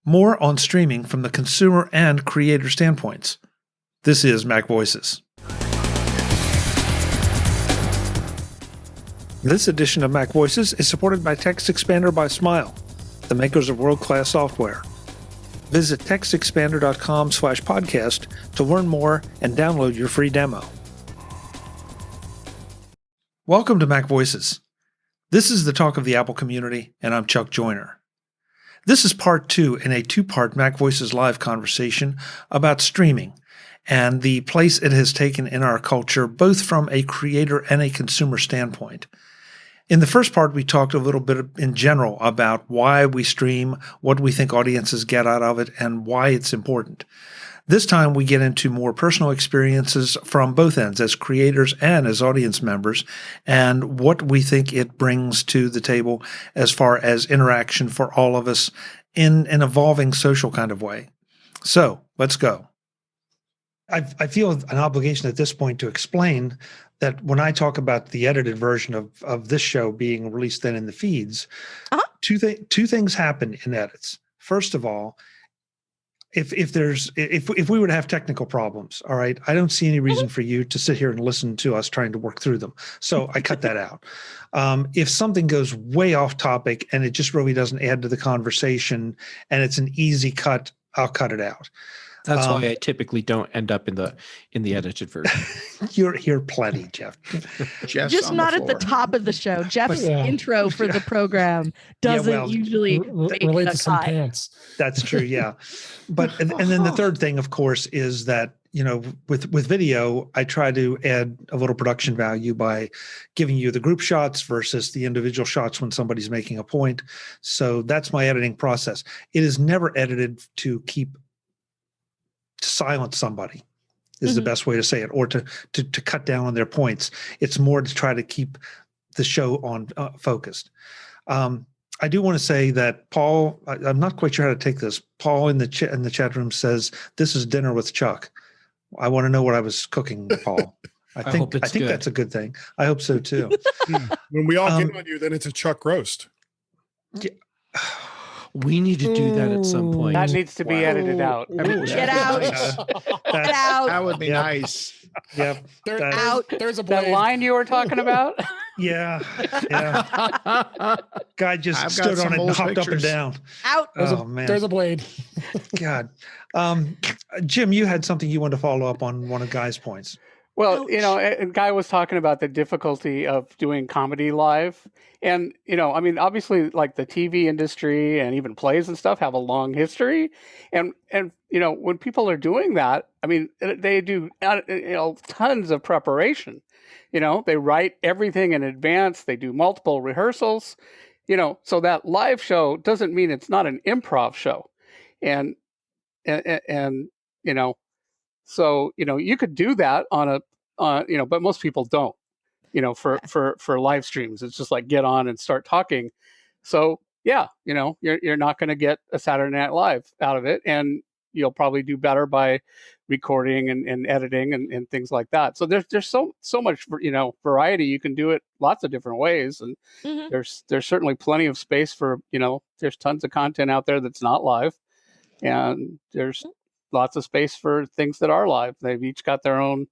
More on streaming from the consumer and creator standpoints. This is MacVoices. This edition of MacVoices is supported by Text Expander by Smile, the makers of world-class software. Visit textexpander.com/podcast to learn more and download your free demo. Welcome to MacVoices. This is the talk of the Apple community, and I'm Chuck Joyner. This is part 2 in a 2-part MacVoices live conversation about streaming and the place it has taken in our culture, both from a creator and a consumer standpoint. In the first part, we talked a little bit in general about why we stream, what we think audiences get out of it, and why it's important. This time, we get into more personal experiences from both ends, as creators and as audience members, and what we think it brings to the table as far as interaction for all of us in an evolving social kind of way. So, let's go. I feel an obligation at this point to explain that when I talk about the edited version of this show being released then in the feeds, two things happen in edits. First of all, if we were to have technical problems, all right, I don't see any reason for you to sit here and listen to us trying to work through them. So I cut that out. If something goes way off topic and it just really doesn't add to the conversation and it's an easy cut, I'll cut it out. That's why I typically don't end up in the edited version. You're here plenty, Jeff. Jeff's just not at the top of the show. Jeff's intro for the program doesn't usually relate to some pants. That's true, yeah. But and then the third thing, of course, is that with video, I try to add a little production value by giving you the group shots versus the individual shots when somebody's making a point. So that's my editing process. It is never edited to silence somebody is the best way to say it, or to cut down on their points. It's more to try to keep the show on focused. I do want to say that Paul, I'm not quite sure how to take this. Paul in the chat room says, "This is dinner with Chuck." I want to know what I was cooking, Paul. I think that's a good thing. I hope so too. When we all get on you, then it's a Chuck roast. Yeah. We need to do that at some point. That needs to be edited out. Get out. Get out. That would be nice. Yeah. There's a blade. That line you were talking about? Yeah. Guy just stood on it and hopped up and down. Out. Man. There's a blade. God. Jim, you had something you wanted to follow up on one of Guy's points. Well, and Guy was talking about the difficulty of doing comedy live. And, obviously, like the TV industry and even plays and stuff have a long history. And when people are doing that, they do, tons of preparation. They write everything in advance. They do multiple rehearsals, so that live show doesn't mean it's not an improv show. And so, you could do that on but most people don't, for live streams. It's just like get on and start talking. So yeah, you're not going to get a Saturday Night Live out of it, and you'll probably do better by recording and editing and things like that. So there's so much, variety. You can do it lots of different ways. And there's certainly plenty of space for, there's tons of content out there that's not live, and there's lots of space for things that are live. They've each got their own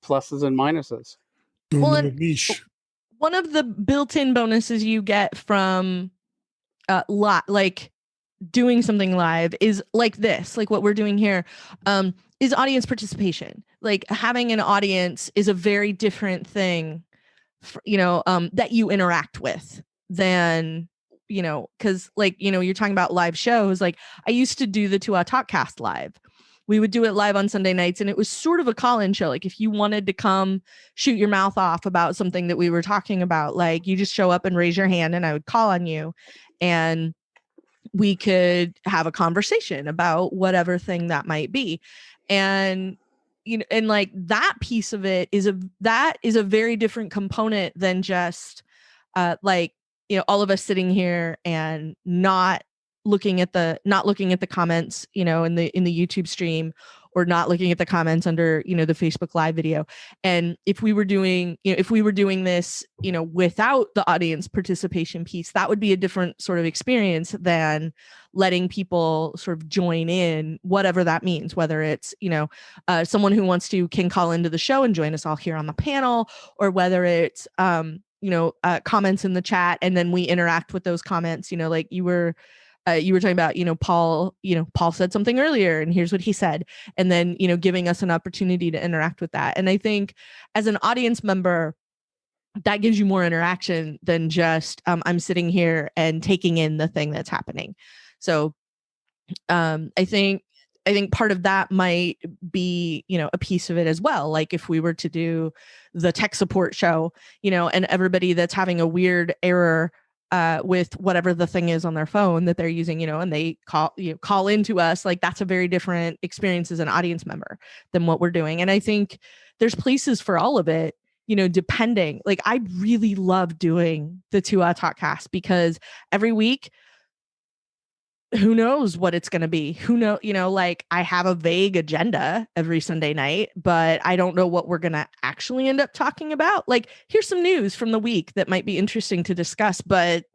pluses and minuses. Well, one of the built-in bonuses you get from like doing something live is like this, like what we're doing here, is audience participation. Like having an audience is a very different thing, that you interact with than because you're talking about live shows. Like I used to do the 2 Hour Talkcast live. We would do it live on Sunday nights, and it was sort of a call-in show. Like if you wanted to come shoot your mouth off about something that we were talking about, like you just show up and raise your hand and I would call on you and we could have a conversation about whatever thing that might be. And, and like that piece of it is a very different component than just all of us sitting here and not looking at the comments, in the YouTube stream, or not looking at the comments under, the Facebook Live video. And if we were doing this, without the audience participation piece, that would be a different sort of experience than letting people sort of join in, whatever that means, whether it's, someone who wants to can call into the show and join us all here on the panel, or whether it's, comments in the chat and then we interact with those comments, like you were talking about, Paul said something earlier and here's what he said. And then, giving us an opportunity to interact with that. And I think as an audience member, that gives you more interaction than just I'm sitting here and taking in the thing that's happening. So I think part of that might be, a piece of it as well. Like if we were to do the tech support show, and everybody that's having a weird error with whatever the thing is on their phone that they're using, and they call into us, like that's a very different experience as an audience member than what we're doing. And I think there's places for all of it, depending. Like I really love doing the 2 Talkcast because every week, who knows what it's going to be? Like I have a vague agenda every Sunday night, but I don't know what we're going to actually end up talking about. Like, here's some news from the week that might be interesting to discuss, but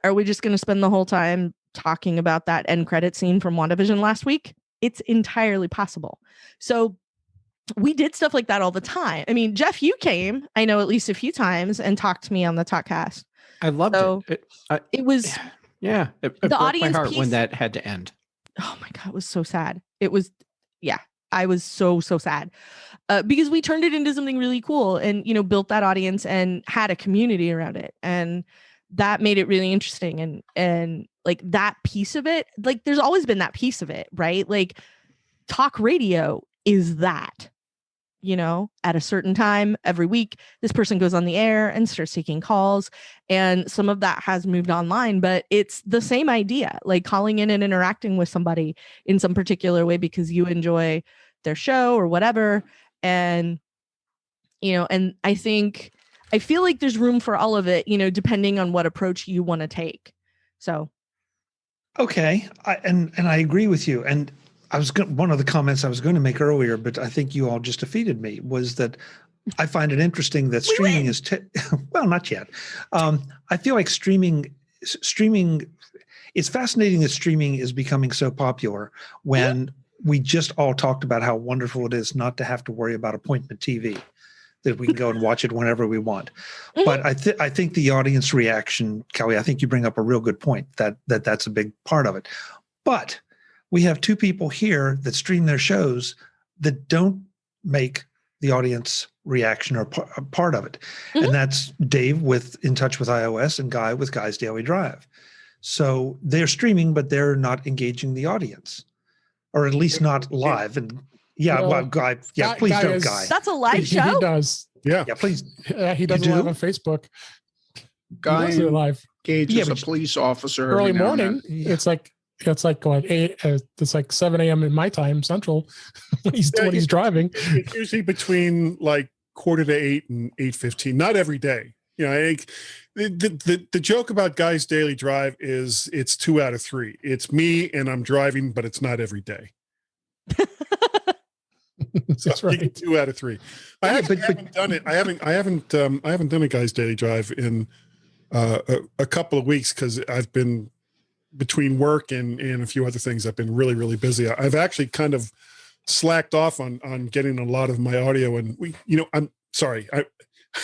are we just going to spend the whole time talking about that end credit scene from WandaVision last week? It's entirely possible. So we did stuff like that all the time. I mean, Jeff, you came, I know, at least a few times and talked to me on the Talkcast. I loved it. It was... Yeah, it broke audience my heart piece, when that had to end. Oh my God, it was so sad. It was, I was so sad because we turned it into something really cool and, built that audience and had a community around it. And that made it really interesting. And like that piece of it, like there's always been that piece of it, right? Like talk radio is that. At a certain time every week, this person goes on the air and starts taking calls. And some of that has moved online, but it's the same idea, like calling in and interacting with somebody in some particular way because you enjoy their show or whatever. And, and I feel like there's room for all of it, depending on what approach you want to take. So. Okay. I agree with you. And one of the comments I was going to make earlier, but I think you all just defeated me, was that I find it interesting that streaming is, well, not yet. I feel like streaming, it's fascinating that streaming is becoming so popular when we just all talked about how wonderful it is not to have to worry about appointment TV, that we can go and watch it whenever we want. Mm-hmm. But I think the audience reaction, Kelly, I think you bring up a real good point that's a big part of it. But we have 2 people here that stream their shows that don't make the audience reaction or part of it. Mm-hmm. And that's Dave with In Touch with iOS and Guy with Guy's Daily Drive. So they're streaming, but they're not engaging the audience, or at least not live. And Guy, please Guy don't, Guy. That's a live show? He does. Yeah, please. Yeah, he does it live on Facebook. Guy does it live. engages a police officer early morning. It's like what 8. It's like 7 a.m. in my time Central when he's driving. It's usually between like 7:45 and 8:15. Not every day. The joke about Guy's Daily Drive is it's 2 out of 3. It's me and I'm driving, but it's not every day. That's right. 2 out of 3. I haven't done it. I haven't done a Guy's Daily Drive in a couple of weeks because I've been between work and a few other things. I've been really, really busy. I've actually kind of slacked off on getting a lot of my audio, and I'm sorry. I'm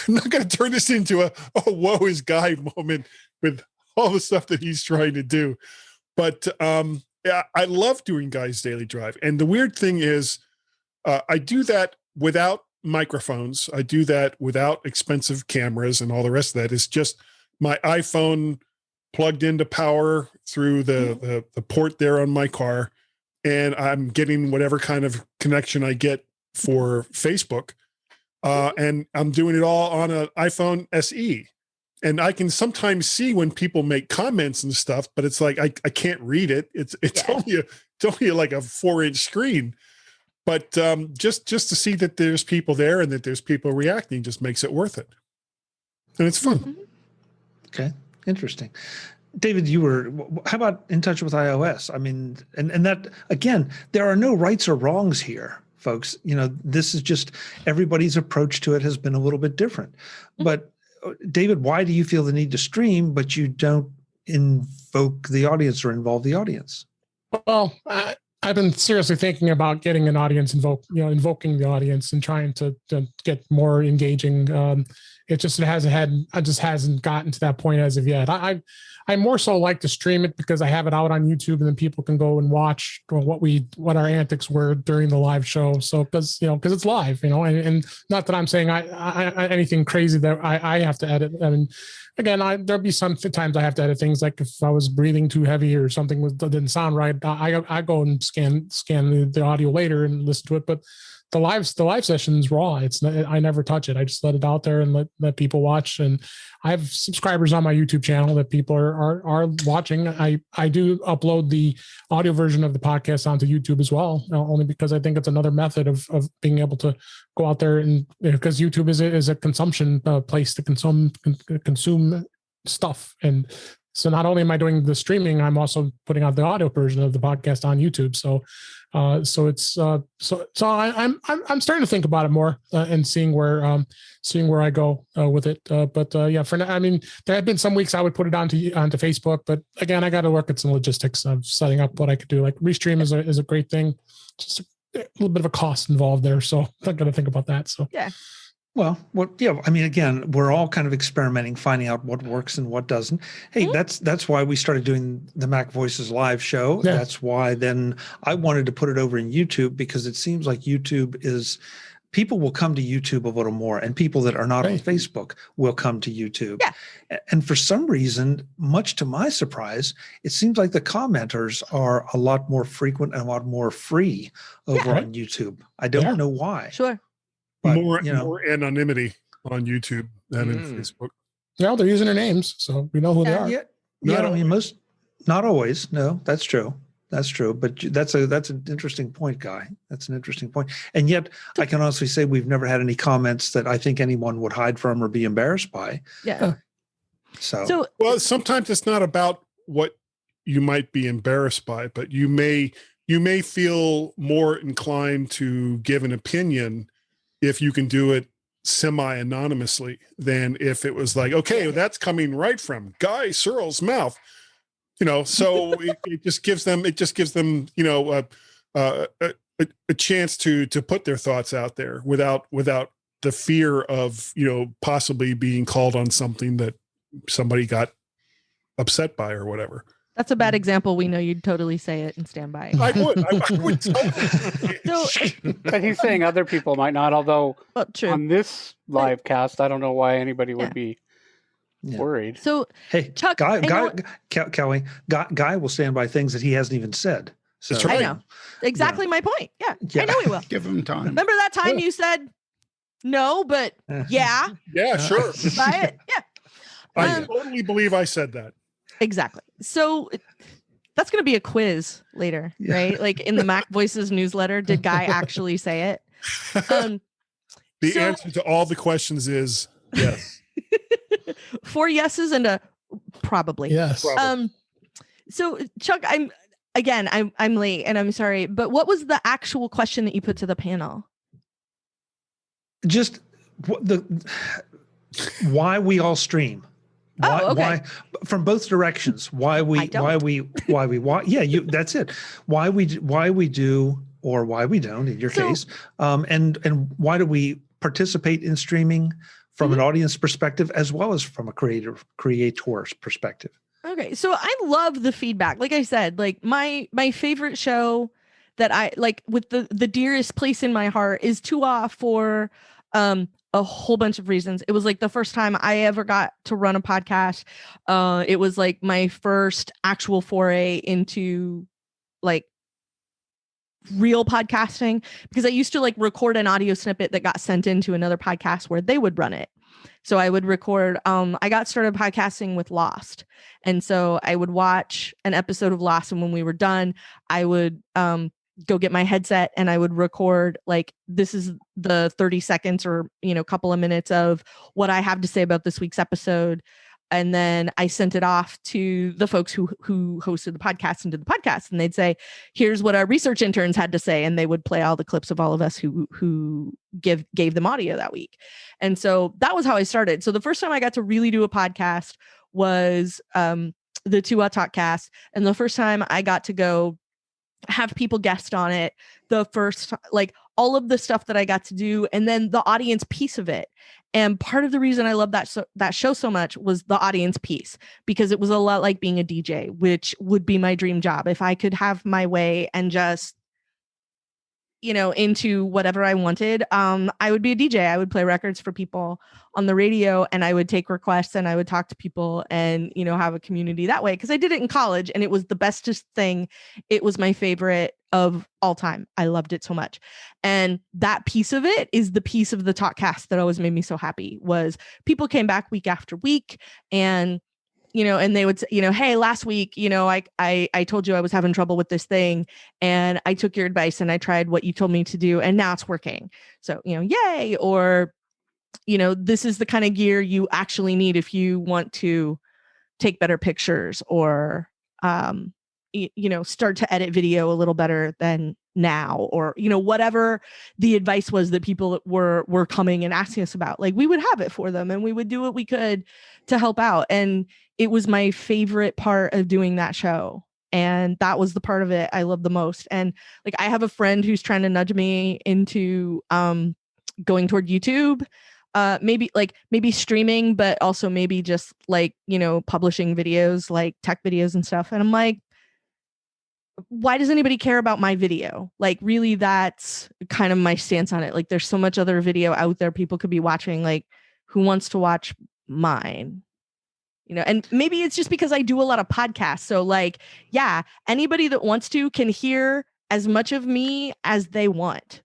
not going to turn this into a woe is Guy moment with all the stuff that he's trying to do. But I love doing Guy's Daily Drive. And the weird thing is I do that without microphones. I do that without expensive cameras and all the rest of that. It's just my iPhone plugged into power through the port there on my car, and I'm getting whatever kind of connection I get for Facebook, and I'm doing it all on an iPhone SE. And I can sometimes see when people make comments and stuff, but it's like I can't read it. It's only like a 4-inch screen, but just to see that there's people there and that there's people reacting just makes it worth it, and it's fun. Okay, interesting. David, how about in touch with iOS? I mean, and that, again, there are no rights or wrongs here, folks. This is just everybody's approach to it has been a little bit different. But David, why do you feel the need to stream, but you don't invoke the audience or involve the audience? Well, I've been seriously thinking about getting an audience invoking the audience and trying to get more engaging. It just hasn't gotten to that point as of yet. I more so like to stream it because I have it out on YouTube and then people can go and watch what our antics were during the live show. So because it's live, and not that I'm saying I anything crazy that I have to edit. I mean, again, there'll be some times I have to edit things, like if I was breathing too heavy or something didn't sound right. I go and scan the audio later and listen to it, but the live session's raw. I never touch it. I just let it out there and let people watch. And I have subscribers on my YouTube channel that people are watching. I do upload the audio version of the podcast onto YouTube as well, only because I think it's another method of being able to go out there, and because YouTube is a consumption place to consume stuff. And so not only am I doing the streaming, I'm also putting out the audio version of the podcast on YouTube. So I'm starting to think about it more and seeing where I go with it. Yeah, for now, I mean, there have been some weeks I would put it onto Facebook, but again, I got to work at some logistics of setting up what I could do. Like Restream is a great thing, just a little bit of a cost involved there, so I'm going to think about that. So yeah. Well, yeah. I mean, again, we're all kind of experimenting, finding out what works and what doesn't. Hey, that's why we started doing the MacVoices live show. Yeah. That's why then I wanted to put it over in YouTube, because it seems like people will come to YouTube a little more, and people that are not on Facebook will come to YouTube. Yeah. And for some reason, much to my surprise, it seems like the commenters are a lot more frequent and a lot more free over on YouTube. I don't know why. Sure. But, more anonymity on YouTube than in Facebook. Yeah, they're using their names, so we know who they are. Yeah, I mean, not always. No, that's true. That's true. But that's an interesting point, Guy. That's an interesting point. And yet, I can honestly say we've never had any comments that I think anyone would hide from or be embarrassed by. Yeah. So well, sometimes it's not about what you might be embarrassed by, but you may feel more inclined to give an opinion if you can do it semi-anonymously than if it was like, okay, that's coming right from Guy Serle's mouth, so it just gives them, a chance to put their thoughts out there without the fear of, possibly being called on something that somebody got upset by or whatever. That's a bad example. We know you'd totally say it and stand by it. I would totally. But he's saying other people might not, although on this live cast, I don't know why anybody would be worried. So, hey, Chuck, Kelly, Guy will stand by things that he hasn't even said. So, that's right. I know. Exactly my point. Yeah, I know he will. Give him time. Remember that time you said no, but yeah? Yeah, sure. Buy it? Yeah. I totally believe I said that. Exactly. So that's going to be a quiz later, right? Like in the MacVoices newsletter, did Guy actually say it? The answer to all the questions is yes. 4 yeses and a probably. Yes. So Chuck, I'm late and I'm sorry, but what was the actual question that you put to the panel? Just why we all stream. Why from both directions? That's it. Why we do or why we don't in your case, and why do we participate in streaming from an audience perspective as well as from a creator's perspective? Okay, so I love the feedback. Like I said, like my favorite show that I like with the dearest place in my heart is Too Off for a whole bunch of reasons. It was like the first time I ever got to run a podcast. It was like my first actual foray into like real podcasting, because I used to like record an audio snippet that got sent into another podcast where they would run it. So I would record, I got started podcasting with Lost. And so I would watch an episode of Lost. And when we were done, I would go get my headset and I would record like, this is the 30 seconds or, couple of minutes of what I have to say about this week's episode. And then I sent it off to the folks who hosted the podcast and did the podcast, and they'd say, here's what our research interns had to say. And they would play all the clips of all of us who gave them audio that week. And so that was how I started. So the first time I got to really do a podcast was the 2 Talkcast. And the first time I got to go have people guest on it, the first, like all of the stuff that I got to do, and then the audience piece of it. And part of the reason I love that show so much was the audience piece, because it was a lot like being a DJ, which would be my dream job. If I could have my way and just, into whatever I wanted, I would be a DJ. I would play records for people on the radio, and I would take requests, and I would talk to people, and, have a community that way. Because I did it in college, and it was the bestest thing. It was my favorite of all time. I loved it so much. And that piece of it is the piece of the Talkcast that always made me so happy. Was people came back week after week, and and they would say, hey, last week, I told you I was having trouble with this thing, and I took your advice and I tried what you told me to do, and now it's working. So, yay. Or, this is the kind of gear you actually need if you want to take better pictures, or, start to edit video a little better than now, or, whatever the advice was that people were coming and asking us about. Like, we would have it for them, and we would do what we could to help out. And it was my favorite part of doing that show. And that was the part of it I loved the most. And like, I have a friend who's trying to nudge me into going toward YouTube, maybe streaming, but also maybe just like, publishing videos, like tech videos and stuff. And I'm like, why does anybody care about my video? Like, really, that's kind of my stance on it. Like, there's so much other video out there people could be watching. Like, who wants to watch mine? And maybe it's just because I do a lot of podcasts. So like, yeah, anybody that wants to can hear as much of me as they want,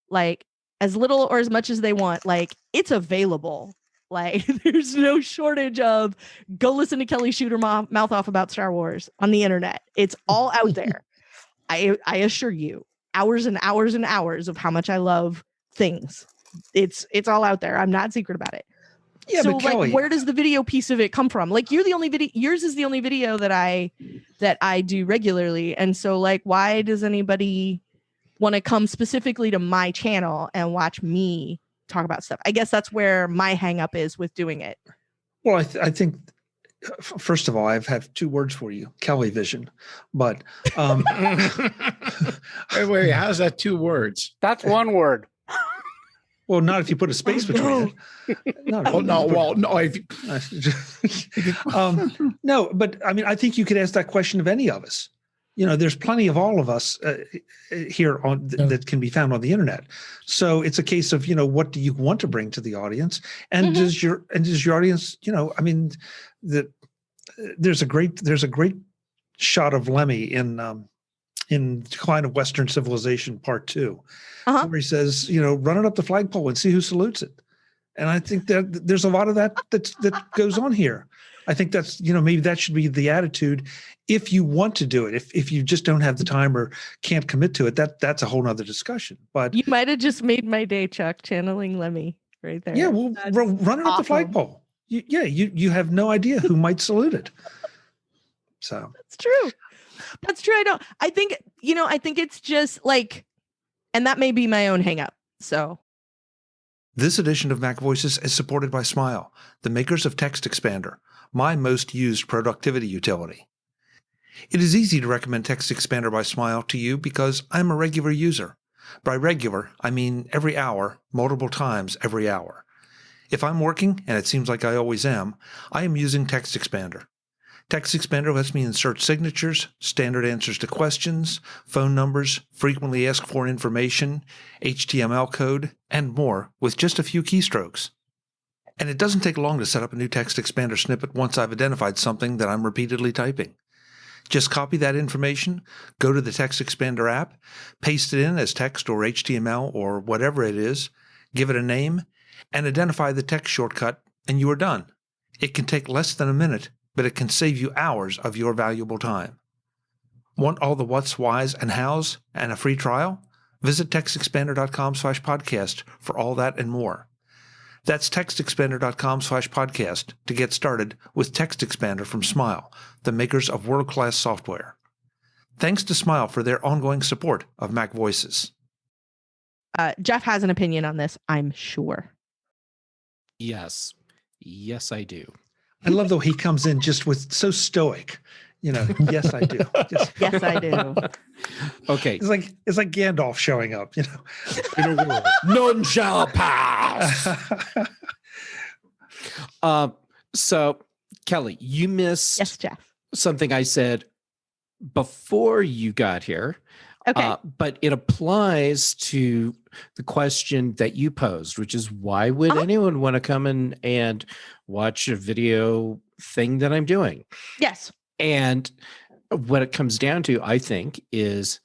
like as little or as much as they want. Like, it's available. Like, there's no shortage of go listen to Kelly shoot her mouth off about Star Wars on the internet. It's all out there. I assure you, hours and hours and hours of how much I love things. It's all out there. I'm not secret about it. Yeah, so but like, Kelly, where does the video piece of it come from? Like, you're the only video. Yours is the only video that I do regularly. And so like, why does anybody want to come specifically to my channel and watch me talk about stuff? I guess that's where my hang up is with doing it. Well, I think, first of all, I have 2 words for you: Kelly vision. But wait, how's that 2 words? That's 1 word. Well, not if you put a space between it. No. No, but I mean, I think you could ask that question of any of us. There's plenty of all of us here on that can be found on the internet. So it's a case of, what do you want to bring to the audience? And does your audience, I mean, there's a great shot of Lemmy in Decline of Western Civilization Part 2, where he says, run it up the flagpole and see who salutes it. And I think that there's a lot of that goes on here. I think that's, maybe that should be the attitude if you want to do it. If you just don't have the time or can't commit to it, that's a whole nother discussion. But you might have just made my day, Chuck, channeling Lemmy right there. Yeah, well, run it up the flagpole. You have no idea who might salute it. So that's true. That's true. I think it's just like, and that may be my own hang up. So this edition of MacVoices is supported by Smile, the makers of Text Expander, my most used productivity utility. It is easy to recommend Text Expander by Smile to you because I'm a regular user. By regular, I mean every hour, multiple times every hour. If I'm working, and it seems like I always am, I am using Text Expander. Text Expander lets me insert signatures, standard answers to questions, phone numbers, frequently asked for information, HTML code, and more with just a few keystrokes. And it doesn't take long to set up a new Text Expander snippet once I've identified something that I'm repeatedly typing. Just copy that information, go to the Text Expander app, paste it in as text or HTML or whatever it is, give it a name, and identify the text shortcut, and you are done. It can take less than a minute, but it can save you hours of your valuable time. Want all the what's, whys, and hows and a free trial? Visit textexpander.com/podcast for all that and more. That's textexpander.com/podcast to get started with Text Expander from Smile, the makers of world-class software. Thanks to Smile for their ongoing support of MacVoices. Jeff has an opinion on this, I'm sure. Yes. Yes, I do. I love though he comes in just with so stoic. Yes, I do. Just, Yes, I do. Okay. it's like Gandalf showing up, In a world. None shall pass. So, Kelly, you missed Yes, Jeff. something I said before you got here. Okay. But it applies to the question that you posed, which is why would anyone want to come in and watch a video thing that I'm doing? Yes. And what it comes down to, I think, is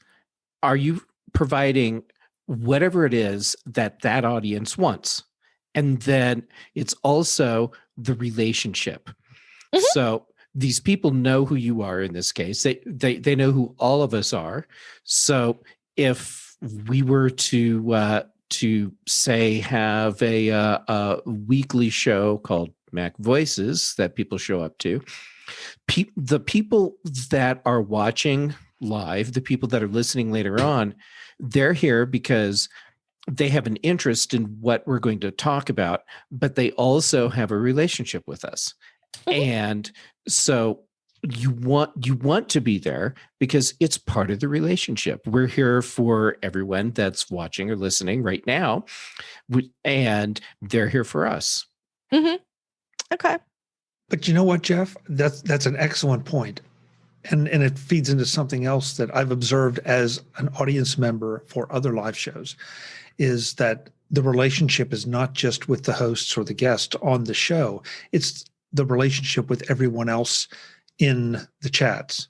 are you providing whatever it is that that audience wants? And then it's also the relationship. Mhm. So these people know who you are in this case. They know who all of us are. So if we were to say have a weekly show called MacVoices that people show up to, the people that are watching live, the people that are listening later on, they're here because they have an interest in what we're going to talk about, but they also have a relationship with us. And so you want to be there because it's part of the relationship. We're here for everyone that's watching or listening right now, and they're here for us. Mm-hmm. Okay. But you know what, Jeff? That's an excellent point. And it feeds into something else that I've observed as an audience member for other live shows, is that the relationship is not just with the hosts or the guests on the show. It's the relationship with everyone else in the chats.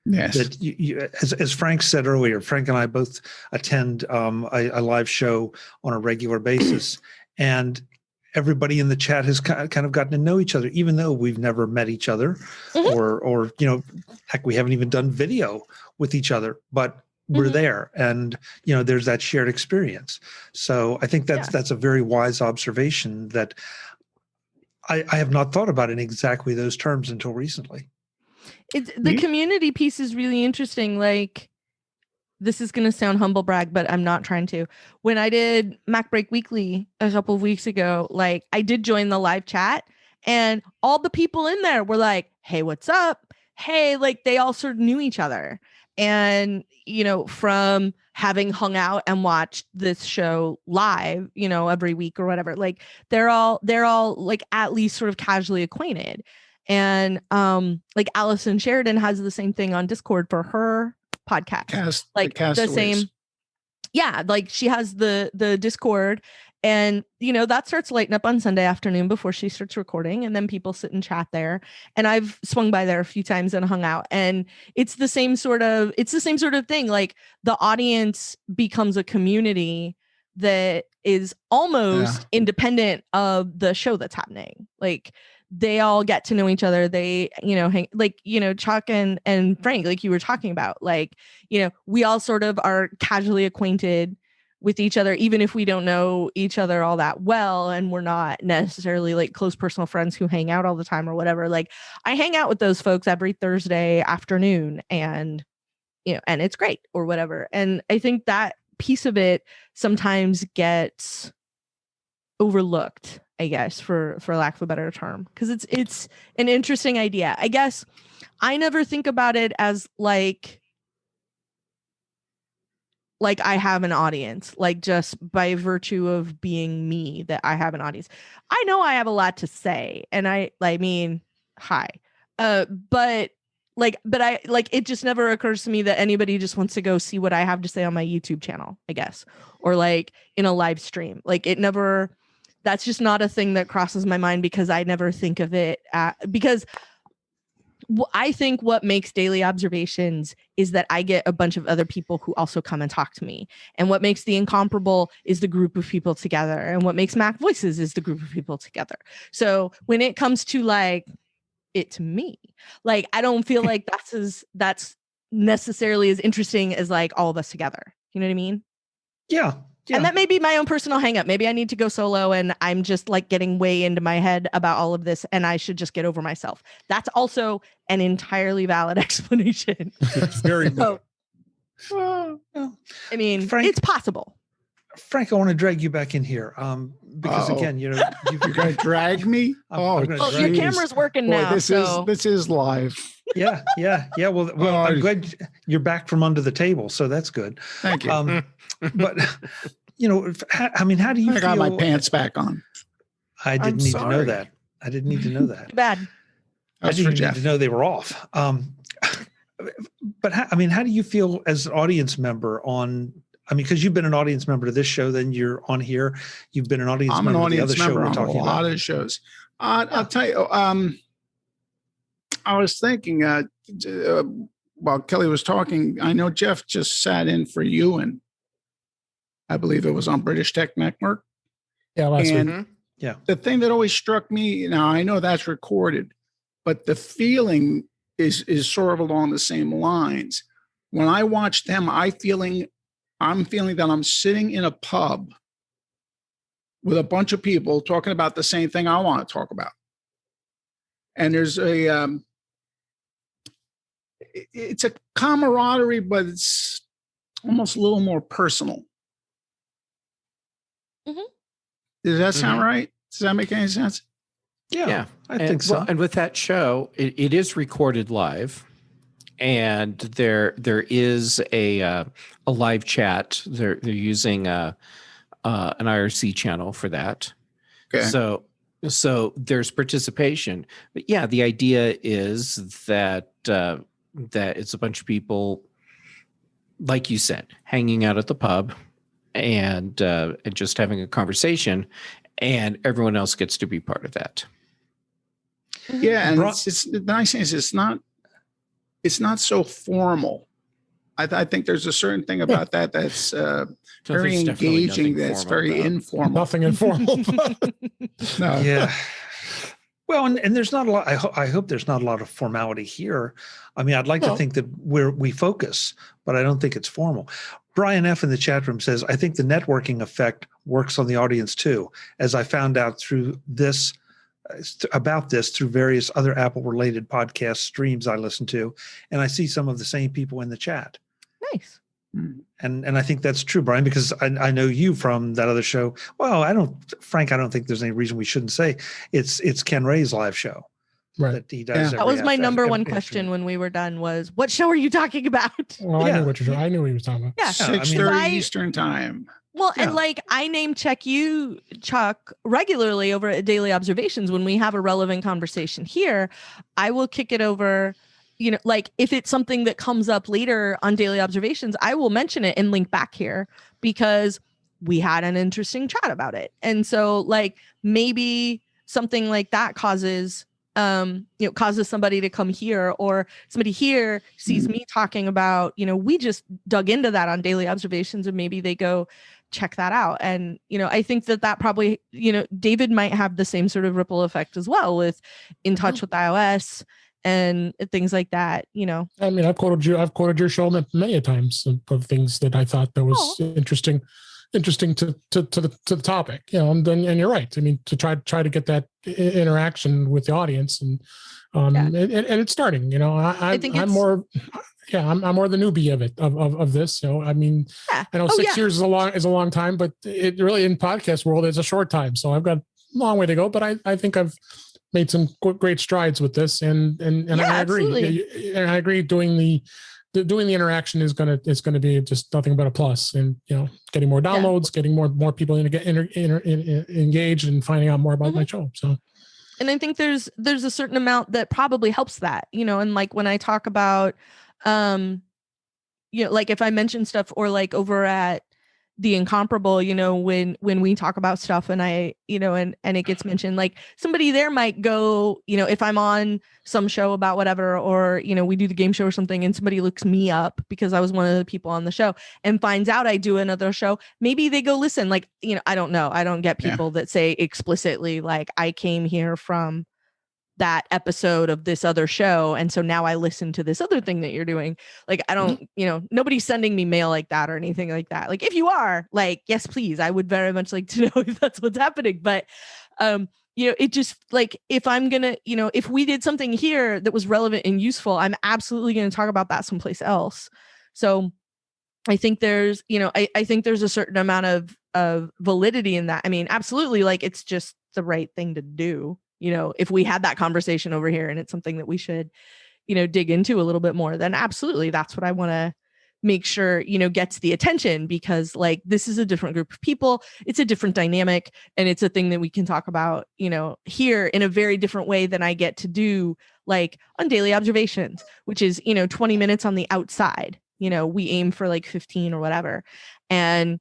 Yes. That you, as Frank said earlier, Frank and I both attend a live show on a regular basis, and everybody in the chat has kind of gotten to know each other, even though we've never met each other, or heck, we haven't even done video with each other, but we're there, and there's that shared experience. So I think that's a very wise observation that I have not thought about in exactly those terms until recently. The community piece is really interesting. Like, this is going to sound humble brag, but I'm not trying to. When I did Mac Break Weekly a couple of weeks ago, like, I did join the live chat, and all the people in there were like, hey, what's up? Hey, like, they all sort of knew each other. And, from having hung out and watched this show live, every week or whatever, like, they're all like at least sort of casually acquainted. And like Allison Sheridan has the same thing on Discord for her podcast. The same. Yeah, like she has the Discord, and that starts lighting up on Sunday afternoon before she starts recording, and then people sit and chat there. And I've swung by there a few times and hung out, and it's the same sort of thing. Like, the audience becomes a community that is almost independent of the show that's happening. Like, they all get to know each other. They, hang, like, Chuck and Frank, like you were talking about, like, we all sort of are casually acquainted with each other, even if we don't know each other all that well. And we're not necessarily like close personal friends who hang out all the time or whatever. Like, I hang out with those folks every Thursday afternoon, and, and it's great or whatever. And I think that piece of it sometimes gets overlooked, I guess, for lack of a better term, because it's an interesting idea. I guess I never think about it as like I have an audience, like, just by virtue of being me, that I have an audience. I know I have a lot to say, and I mean, hi, but I like, it just never occurs to me that anybody just wants to go see what I have to say on my YouTube channel, I guess, or like in a live stream. Like, it never. That's just not a thing that crosses my mind, because I never think of it because I think what makes Daily Observations is that I get a bunch of other people who also come and talk to me. And what makes The Incomparable is the group of people together. And what makes MacVoices is the group of people together. So when it comes to like it to me, like, I don't feel like that's necessarily as interesting as like all of us together. You know what I mean? Yeah. Yeah. And that may be my own personal hang up. Maybe I need to go solo and I'm just like getting way into my head about all of this and I should just get over myself. That's also an entirely valid explanation. Very So, Well, I mean, Frank- it's possible. Frank, I want to drag you back in here because Uh-oh. again, you're You're going to drag me? I'm gonna Well, drag your you. camera's working Boy, now. this So is live. Yeah. Well, I'm glad you're back from under the table, so that's good. Thank you. But how do you I got feel? my pants back on. I didn't I'm need to know sorry. that. I didn't need to know that. too bad. I That's didn't for even need Jeff. to know they were off. But how do you feel as an audience member on? Because you've been an audience member to this show, then you're on here. You've been an audience I'm an member to the audience other show member we're on a talking lot about. of shows. I'll tell you, I was thinking, while Kelly was talking, I know Jeff just sat in for you, and I believe it was on British Tech Network. Yeah, last week. And the thing that always struck me, now I know that's recorded, but the feeling is sort of along the same lines. When I watch them, I'm feeling that I'm sitting in a pub with a bunch of people talking about the same thing I want to talk about. And there's it's a camaraderie, but it's almost a little more personal. Mhm. Does that sound right? Does that make any sense? Yeah, I And, think so. well, and with that show, it is recorded live, and there is a live chat. They're using an IRC channel for that. Okay. So there's participation. But yeah, the idea is that that it's a bunch of people, like you said, hanging out at the pub and just having a conversation, and everyone else gets to be part of that. Yeah, and Bro- it's the nice thing is it's not so formal. I think there's a certain thing about that that's very There's definitely engaging. nothing That's formal very about it. informal. Nothing informal. No. Yeah. Well, and there's not a lot. I hope there's not a lot of formality here. I'd like to No. think that we focus, but I don't think it's formal. Brian F. in the chat room says, I think the networking effect works on the audience too, as I found out through this about this through various other Apple-related podcast streams I listen to, and I see some of the same people in the chat. Nice. And I think that's true, Brian, because I know you from that other show. Well, Frank, I don't think there's any reason we shouldn't say it's Ken Ray's live show Right. that he does. Yeah. every That was my after- number every one afternoon. question when we were done was, what show are you talking about? Well, I Yeah. knew I knew what he was talking about. Yeah. 6:30 I- Eastern time. Well, Yeah. and like I name check you, Chuck, regularly over at Daily Observations when we have a relevant conversation here. I will kick it over, like if it's something that comes up later on Daily Observations, I will mention it and link back here because we had an interesting chat about it. And so like maybe something like that causes somebody to come here, or somebody here sees me talking about, we just dug into that on Daily Observations, and maybe they go check that out. And, I think that probably, David might have the same sort of ripple effect as well with In Touch with iOS and things like that, I've quoted your show many a times of things that I thought that was interesting to the topic, and you're right. To try to get that interaction with the audience, and and it's starting. I think I'm more the newbie of this. I know 6 years is a long time, but it really in podcast world is a short time. So I've got a long way to go, but I think I've made some great strides with this, and I agree. Absolutely. And I agree doing the interaction is gonna be just nothing but a plus, and getting more downloads, getting more people in to get engaged and finding out more about my show. So, and I think there's a certain amount that probably helps that, and like when I talk about, like if I mention stuff, or like over at The Incomparable, when we talk about stuff and I, and it gets mentioned, like somebody there might go, if I'm on some show about whatever, or, we do the game show or something, and somebody looks me up because I was one of the people on the show and finds out I do another show, maybe they go listen. Like, I don't know. I don't get people that say explicitly, like, I came here from that episode of this other show. And so now I listen to this other thing that you're doing. Like, I don't, nobody's sending me mail like that or anything like that. Like, if you are, like, yes, please, I would very much like to know if that's what's happening. But, it just, like, if I'm going to, if we did something here that was relevant and useful, I'm absolutely going to talk about that someplace else. So I think there's, I think there's a certain amount of validity in that. I mean, absolutely. Like, it's just the right thing to do. If we had that conversation over here and it's something that we should, dig into a little bit more, then absolutely, that's what I want to make sure, gets the attention, because, like, this is a different group of people. It's a different dynamic, and it's a thing that we can talk about, here in a very different way than I get to do, like, on Daily Observations, which is, 20 minutes on the outside. We aim for like 15 or whatever. And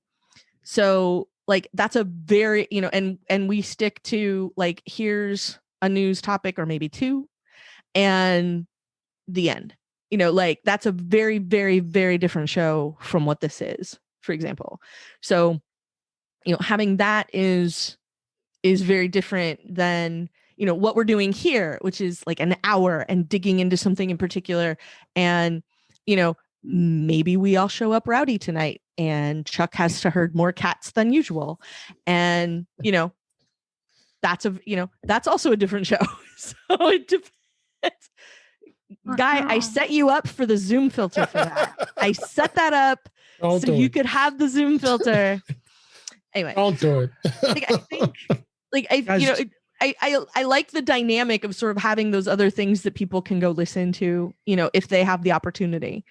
so, like, that's a very, and we stick to, like, here's a news topic or maybe two and the end, like, that's a very, very, very different show from what this is, for example. So, having that is very different than, what we're doing here, which is like an hour and digging into something in particular. And, maybe we all show up rowdy tonight and Chuck has to herd more cats than usual. And, that's also a different show. So it depends. Guy, I set you up for the Zoom filter for that. I set that up so you could have the Zoom filter. Anyway. Don't do it. Like, I think, like, I like the dynamic of sort of having those other things that people can go listen to, if they have the opportunity.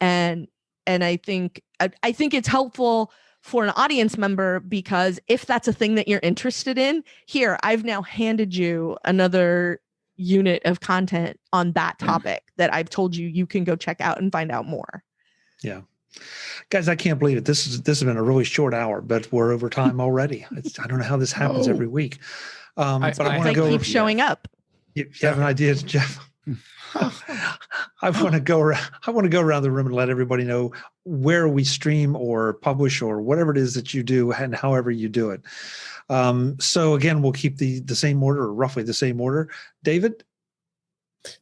And I think it's helpful for an audience member, because if that's a thing that you're interested in, here, I've now handed you another unit of content on that topic that I've told you can go check out and find out more. Yeah. Guys, I can't believe it. This has been a really short hour, but we're over time already. I don't know how this happens every week. But I want to go. Keep showing up. You have an idea, Jeff? I want to go around the room and let everybody know where we stream or publish or whatever it is that you do and however you do it. So again, we'll keep the same order, or roughly the same order. David?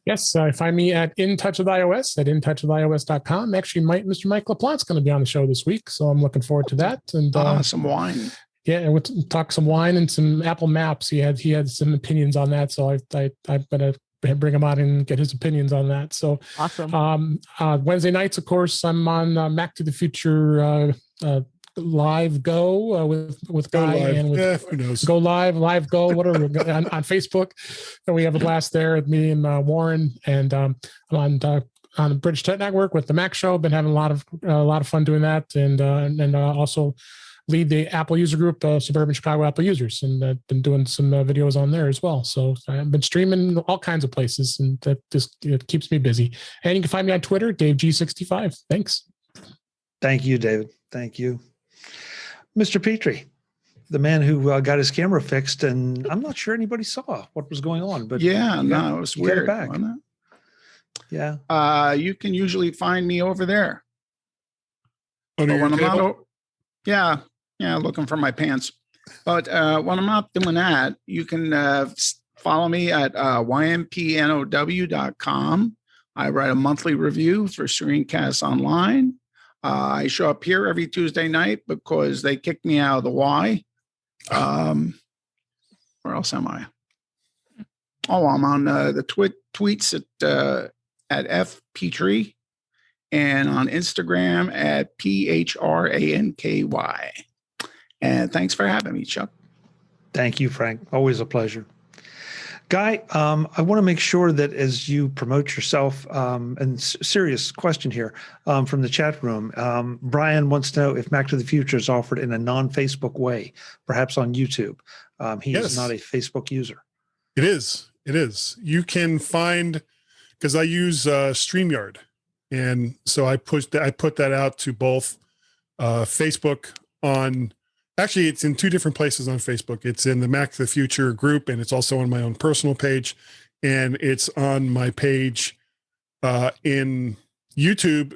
Yes, find me at In Touch with iOS at intouchwithios.com. Actually, Mr. Mike LaPlante's going to be on the show this week, so I'm looking forward to that. And some wine. Yeah, and we'll talk some wine and some Apple Maps. He had some opinions on that, so I'm going to bring him on and get his opinions on that. So awesome. Wednesday nights, of course, I'm on Mac to the Future live go with Guy and with who knows? Go live go, whatever, on Facebook. And we have a blast there with me and Warren, and I'm on the British Tech Network with the Mac Show. Been having a lot of fun doing that, and also lead the Apple user group, Suburban Chicago Apple Users, and been doing some videos on there as well. So I've been streaming all kinds of places, and that just keeps me busy. And you can find me on Twitter, DaveG65. Thanks. Thank you, David. Thank you. Mr. Petrie, the man who got his camera fixed, and I'm not sure anybody saw what was going on, but it was weird. Back. Yeah. You can usually find me over there. Under your table? Looking for my pants. But when I'm not doing that, you can follow me at ympnow.com. I write a monthly review for Screencast Online. I show up here every Tuesday night because they kicked me out of the Y. Where else am I? Oh, I'm on the tweets at F Petrie, and on Instagram at PHRANKY. And thanks for having me, Chuck. Thank you, Frank. Always a pleasure. Guy, I want to make sure that as you promote yourself, and serious question here from the chat room, Brian wants to know if Mac to the Future is offered in a non-Facebook way, perhaps on YouTube. He is not a Facebook user. It is. You can find, because I use StreamYard. And so I put that out to both Facebook actually, it's in two different places on Facebook. It's in the Mac to the Future group, and it's also on my own personal page. And it's on my page in YouTube.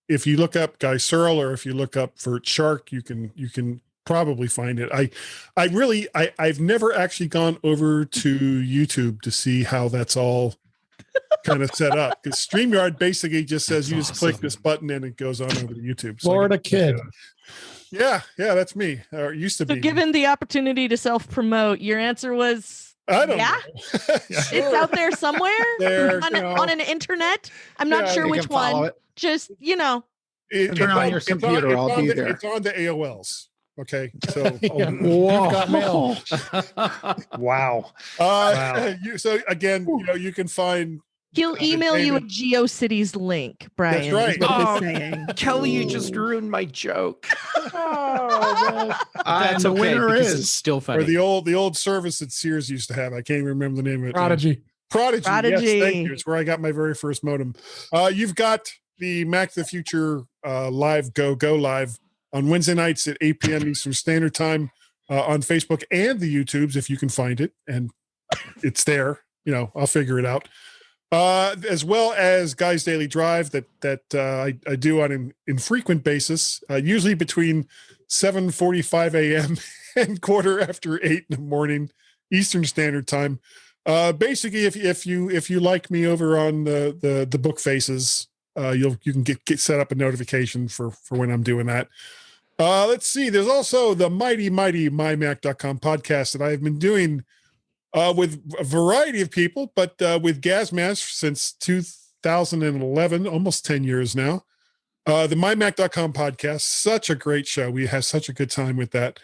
If you look up Guy Serle, or if you look up for Shark, you can probably find it. I've never actually gone over to YouTube to see how that's all kind of set up, because StreamYard basically just says you just click this button and it goes on over to YouTube. Florida kid. Yeah, that's me. Or it used to So be. given the opportunity to self-promote, your answer was I don't know. It's out there somewhere on an internet. I'm not sure which one. Just, turn on your computer. I'll be there. It's on the AOLs. Okay. So You've got mail. Wow. So again, you can find. He'll email you a GeoCities link, Brian. That's right. What he's saying. Kelly, you just ruined my joke. That's the okay, winner because is it's still funny. Or the old service that Sears used to have. I can't even remember the name of it. Prodigy. Yes, thank you. It's where I got my very first modem. You've got the Mac to the Future live go live on Wednesday nights at 8 p.m. Eastern Standard Time on Facebook and the YouTubes if you can find it, and it's there. I'll figure it out. As well as Guys Daily Drive that I do on an infrequent basis, usually between 7:45 a.m. and 8:15 in the morning Eastern Standard Time. Basically, if you like me over on the book faces, you can get set up a notification for when I'm doing that. Let's see. There's also the mighty mymac.com podcast that I have been doing with a variety of people, but with Gazmash since 2011, almost 10 years now. The mymac.com podcast, such a great show. We have such a good time with that.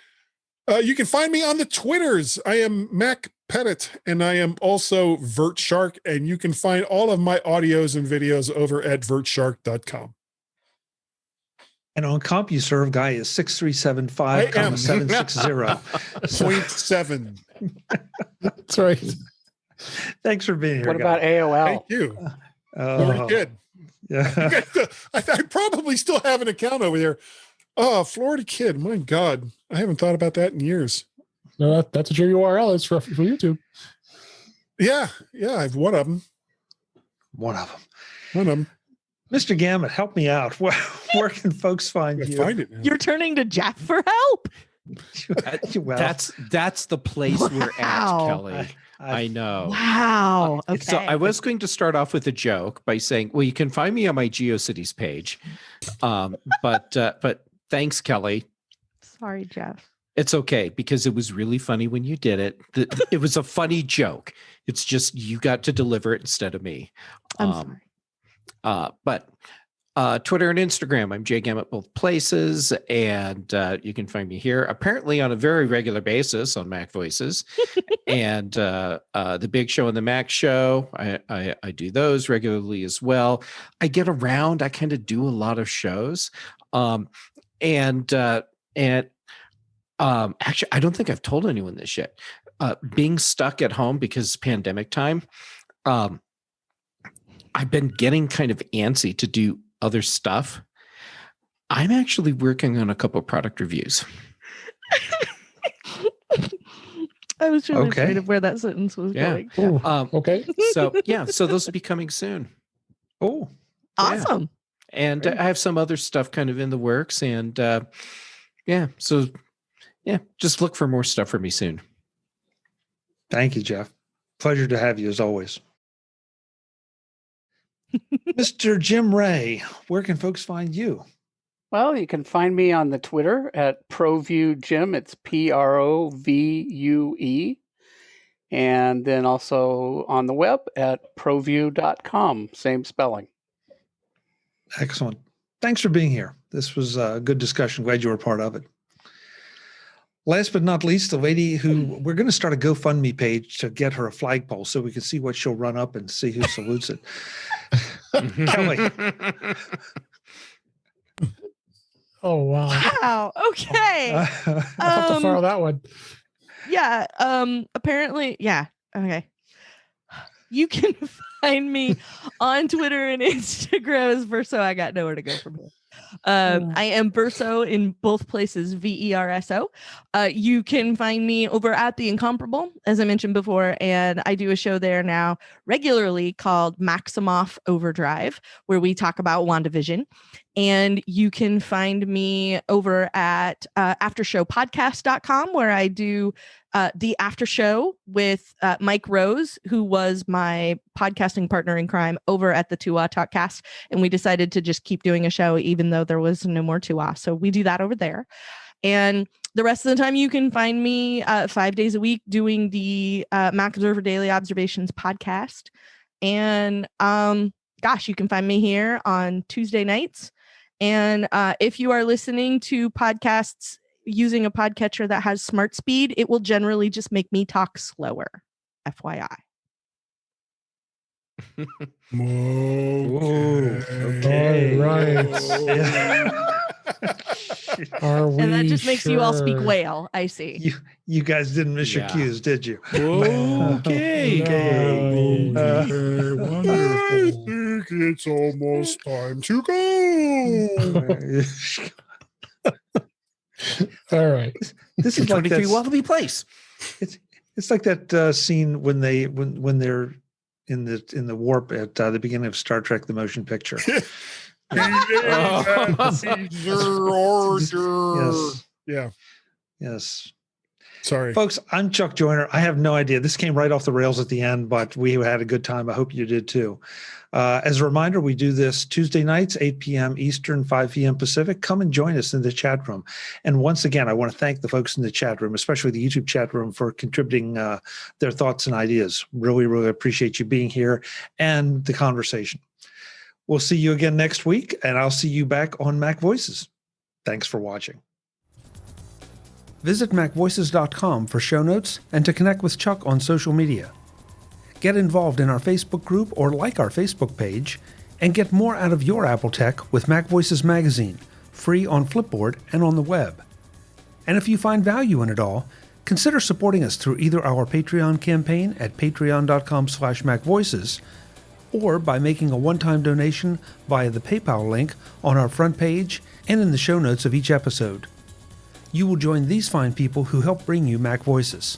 You can find me on the Twitters. I am Mac Pettit, and I am also VertShark, and you can find all of my audios and videos over at vertshark.com. And on CompuServe, Guy is 6375760. 0.7. That's right. Thanks for being here. What about AOL? Thank you. Very good. Yeah. I probably still have an account over there. Oh, Florida Kid. My God. I haven't thought about that in years. No, that's what your URL is for YouTube. Yeah. I have one of them. Mr. Gamet, help me out. Where can folks find you? Find it now. You're turning to Jeff for help. Well, That's the place we're at, Kelly. I know. Wow. Okay. So I was going to start off with a joke by saying, well, you can find me on my GeoCities page. But thanks, Kelly. Sorry, Jeff. It's okay, because it was really funny when you did it. It was a funny joke. It's just you got to deliver it instead of me. I'm sorry. But Twitter and Instagram, I'm JGamet both places, and you can find me here apparently on a very regular basis on MacVoices, and the Big Show and the Mac Show. I do those regularly as well. I get around. I kind of do a lot of shows, and actually, I don't think I've told anyone this yet. Being stuck at home because pandemic time, I've been getting kind of antsy to do other stuff. I'm actually working on a couple of product reviews. I was really afraid of where that sentence was going. Ooh, okay. So those will be coming soon. Oh, awesome. Yeah. And I have some other stuff kind of in the works, and just look for more stuff from me soon. Thank you, Jeff. Pleasure to have you as always. Mr. Jim Ray, where can folks find you? Well, you can find me on the Twitter at ProVueJim. It's PROVUE. And then also on the web at provue.com. Same spelling. Excellent. Thanks for being here. This was a good discussion. Glad you were a part of it. Last but not least, the lady who we're going to start a GoFundMe page to get her a flagpole so we can see what she'll run up and see who salutes it. Kelly. Oh, wow. Wow. Okay. I'll have to follow that one. Yeah. Apparently, yeah. Okay. You can find me on Twitter and Instagram as Verso. I got nowhere to go from here. I am Verso in both places, VERSO. You can find me over at The Incomparable, as I mentioned before, and I do a show there now regularly called Maximoff Overdrive, where we talk about WandaVision. And you can find me over at aftershowpodcast.com, where I do the after show with Mike Rose, who was my podcasting partner in crime over at the Tua Talkcast. And we decided to just keep doing a show, even though there was no more Tua. So we do that over there. And the rest of the time, you can find me 5 days a week doing the Mac Observer Daily Observations podcast. And you can find me here on Tuesday nights. And if you are listening to podcasts using a podcatcher that has smart speed, it will generally just make me talk slower. FYI. Okay. All right. Are we And that just makes you all speak sure? whale, I see. You guys didn't miss your cues, did you? Okay. Wonderful. I think it's almost time to go. All right. This is like 23 that, Wallaby Place. it's like that scene when they're in the warp at the beginning of Star Trek: The Motion Picture. Yes. Yeah. Yes. Sorry. Folks, I'm Chuck Joyner. I have no idea. This came right off the rails at the end, but we had a good time. I hope you did too. As a reminder, we do this Tuesday nights, 8 p.m. Eastern, 5 p.m. Pacific. Come and join us in the chat room. And once again, I want to thank the folks in the chat room, especially the YouTube chat room, for contributing their thoughts and ideas. Really, really appreciate you being here and the conversation. We'll see you again next week, and I'll see you back on MacVoices. Thanks for watching. Visit MacVoices.com for show notes and to connect with Chuck on social media. Get involved in our Facebook group or like our Facebook page, and get more out of your Apple tech with MacVoices Magazine, free on Flipboard and on the web. And if you find value in it all, consider supporting us through either our Patreon campaign at patreon.com/MacVoices, or by making a one-time donation via the PayPal link on our front page and in the show notes of each episode. You will join these fine people who help bring you Mac Voices.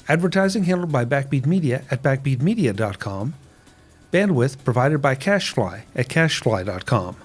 Advertising handled by Backbeat Media at backbeatmedia.com. Bandwidth provided by CashFly at cashfly.com.